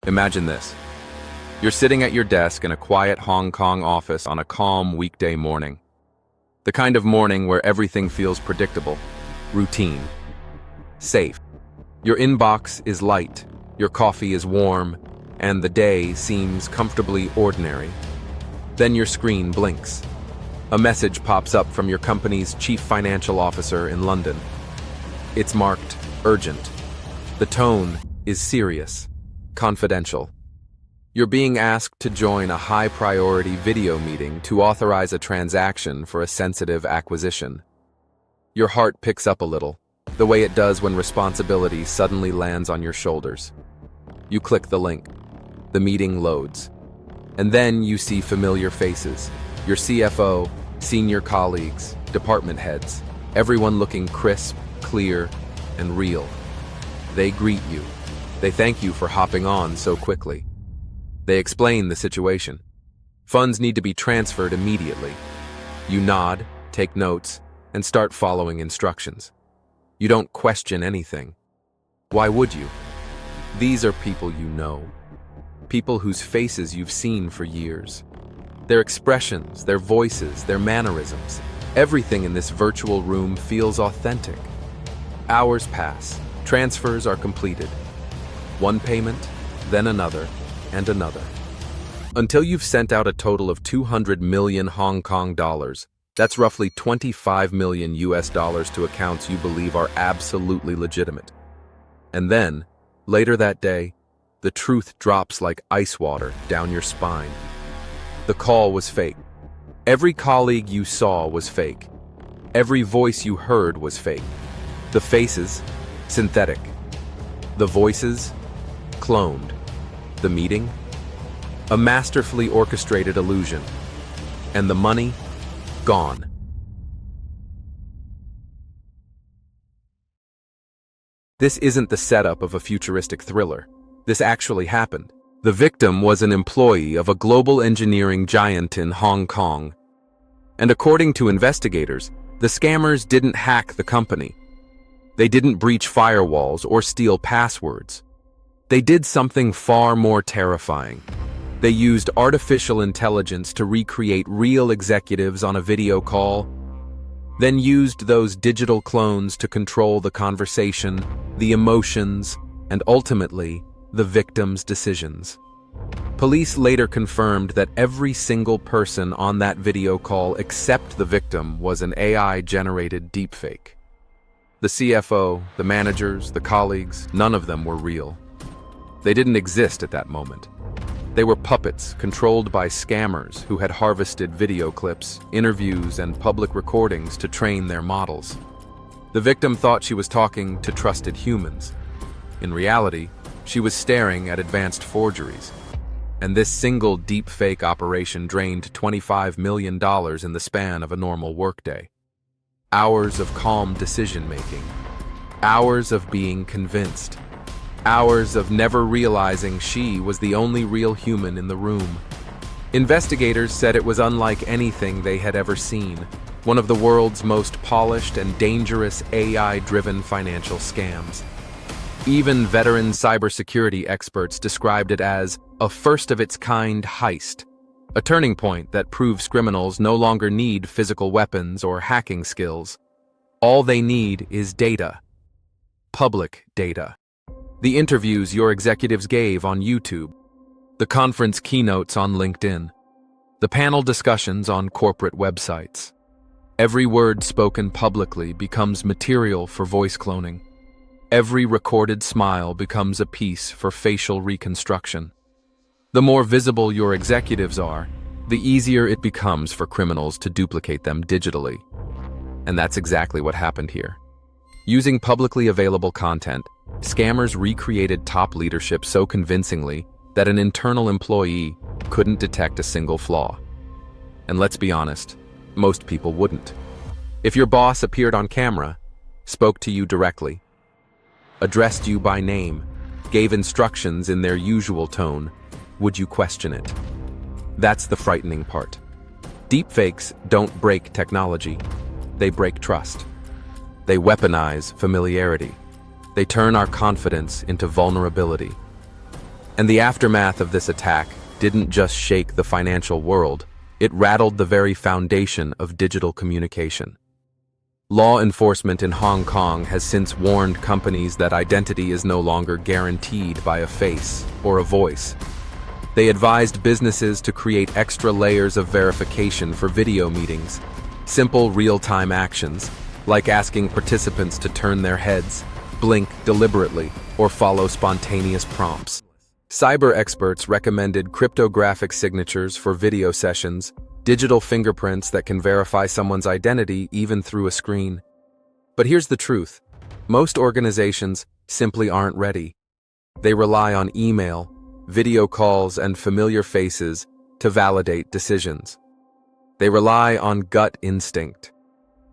Imagine this. You're sitting at your desk in a quiet Hong Kong office on a calm weekday morning. The kind of morning where everything feels predictable, routine, safe. Your inbox is light, your coffee is warm, and the day seems comfortably ordinary. Then your screen blinks. A message pops up from your company's chief financial officer in London. It's marked urgent. The tone is serious, confidential. You're being asked to join a high-priority video meeting to authorize a transaction for a sensitive acquisition. Your heart picks up a little, the way it does when responsibility suddenly lands on your shoulders. You click the link. The meeting loads. And then you see familiar faces. Your CFO, senior colleagues, department heads, everyone looking crisp, clear, and real. They greet you. They thank you for hopping on so quickly. They explain the situation. Funds need to be transferred immediately. You nod, take notes, and start following instructions. You don't question anything. Why would you? These are people you know. People whose faces you've seen for years. Their expressions, their voices, their mannerisms. Everything in this virtual room feels authentic. Hours pass. Transfers are completed. One payment, then another, and another. Until you've sent out a total of 200 million Hong Kong dollars. That's roughly 25 million US dollars to accounts you believe are absolutely legitimate. And then, later that day, the truth drops like ice water down your spine. The call was fake. Every colleague you saw was fake. Every voice you heard was fake. The faces, synthetic. The voices, cloned. The meeting, a masterfully orchestrated illusion. And the money, gone. This isn't the setup of a futuristic thriller. This actually happened. The victim was an employee of a global engineering giant in Hong Kong. And according to investigators, the scammers didn't hack the company. They didn't breach firewalls or steal passwords. They did something far more terrifying. They used artificial intelligence to recreate real executives on a video call, then used those digital clones to control the conversation, the emotions, and ultimately, the victim's decisions. Police later confirmed that every single person on that video call except the victim was an AI-generated deepfake. The CFO, the managers, the colleagues, none of them were real. They didn't exist at that moment. They were puppets controlled by scammers who had harvested video clips, interviews, and public recordings to train their models. The victim thought she was talking to trusted humans. In reality, she was staring at advanced forgeries. And this single deepfake operation drained $25 million in the span of a normal workday. Hours of calm decision-making. Hours of being convinced. Hours of never realizing she was the only real human in the room. Investigators said it was unlike anything they had ever seen, one of the world's most polished and dangerous AI-driven financial scams. Even veteran cybersecurity experts described it as a first-of-its-kind heist, a turning point that proves criminals no longer need physical weapons or hacking skills. All they need is data. Public data. The interviews your executives gave on YouTube. The conference keynotes on LinkedIn. The panel discussions on corporate websites. Every word spoken publicly becomes material for voice cloning. Every recorded smile becomes a piece for facial reconstruction. The more visible your executives are, the easier it becomes for criminals to duplicate them digitally. And that's exactly what happened here. Using publicly available content, scammers recreated top leadership so convincingly that an internal employee couldn't detect a single flaw. And let's be honest, most people wouldn't. If your boss appeared on camera, spoke to you directly, addressed you by name, gave instructions in their usual tone, would you question it? That's the frightening part. Deepfakes don't break technology, they break trust. They weaponize familiarity. They turn our confidence into vulnerability. And the aftermath of this attack didn't just shake the financial world, it rattled the very foundation of digital communication. Law enforcement in Hong Kong has since warned companies that identity is no longer guaranteed by a face or a voice. They advised businesses to create extra layers of verification for video meetings, simple real-time actions, like asking participants to turn their heads, blink deliberately, or follow spontaneous prompts. Cyber experts recommended cryptographic signatures for video sessions, digital fingerprints that can verify someone's identity even through a screen. But here's the truth. Most organizations simply aren't ready. They rely on email, video calls, and familiar faces to validate decisions. They rely on gut instinct.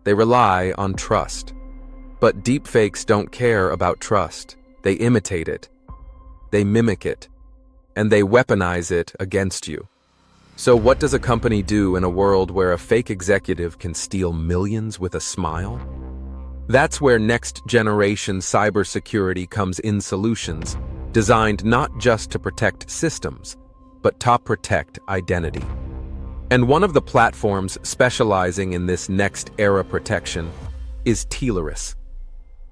They rely on trust. But deepfakes don't care about trust. They imitate it. They mimic it. And they weaponize it against you. So what does a company do in a world where a fake executive can steal millions with a smile? That's where next-generation cybersecurity comes in. Solutions designed not just to protect systems, but to protect identity. And one of the platforms specializing in this next-era protection is Telarus.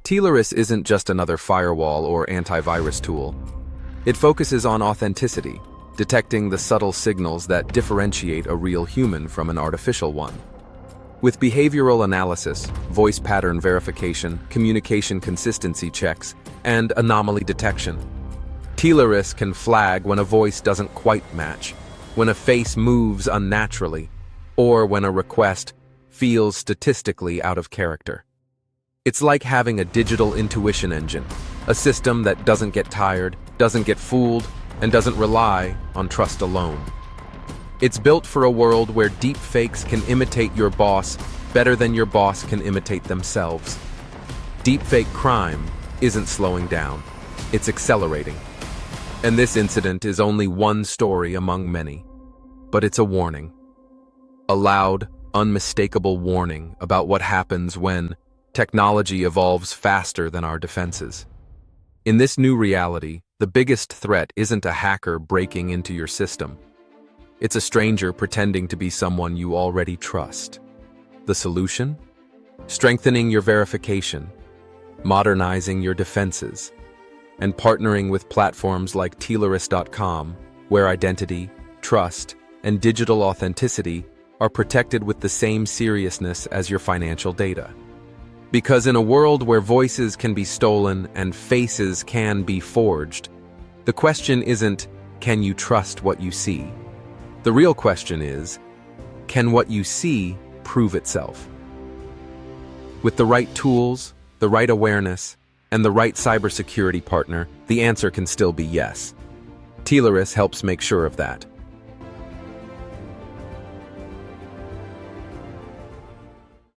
Telarus isn't just another firewall or antivirus tool. It focuses on authenticity, detecting the subtle signals that differentiate a real human from an artificial one. With behavioral analysis, voice pattern verification, communication consistency checks, and anomaly detection, Telarus can flag when a voice doesn't quite match, when a face moves unnaturally, or when a request feels statistically out of character. It's like having a digital intuition engine, a system that doesn't get tired, doesn't get fooled, and doesn't rely on trust alone. It's built for a world where deepfakes can imitate your boss better than your boss can imitate themselves. Deepfake crime isn't slowing down, it's accelerating. And this incident is only one story among many. But it's a warning. A loud, unmistakable warning about what happens when technology evolves faster than our defenses. In this new reality, the biggest threat isn't a hacker breaking into your system. It's a stranger pretending to be someone you already trust. The solution? Strengthening your verification, modernizing your defenses, and partnering with platforms like Telarus.com, where identity, trust, and digital authenticity are protected with the same seriousness as your financial data. Because in a world where voices can be stolen and faces can be forged, the question isn't, can you trust what you see? The real question is, can what you see prove itself? With the right tools, the right awareness, and the right cybersecurity partner, the answer can still be yes. Telarus helps make sure of that.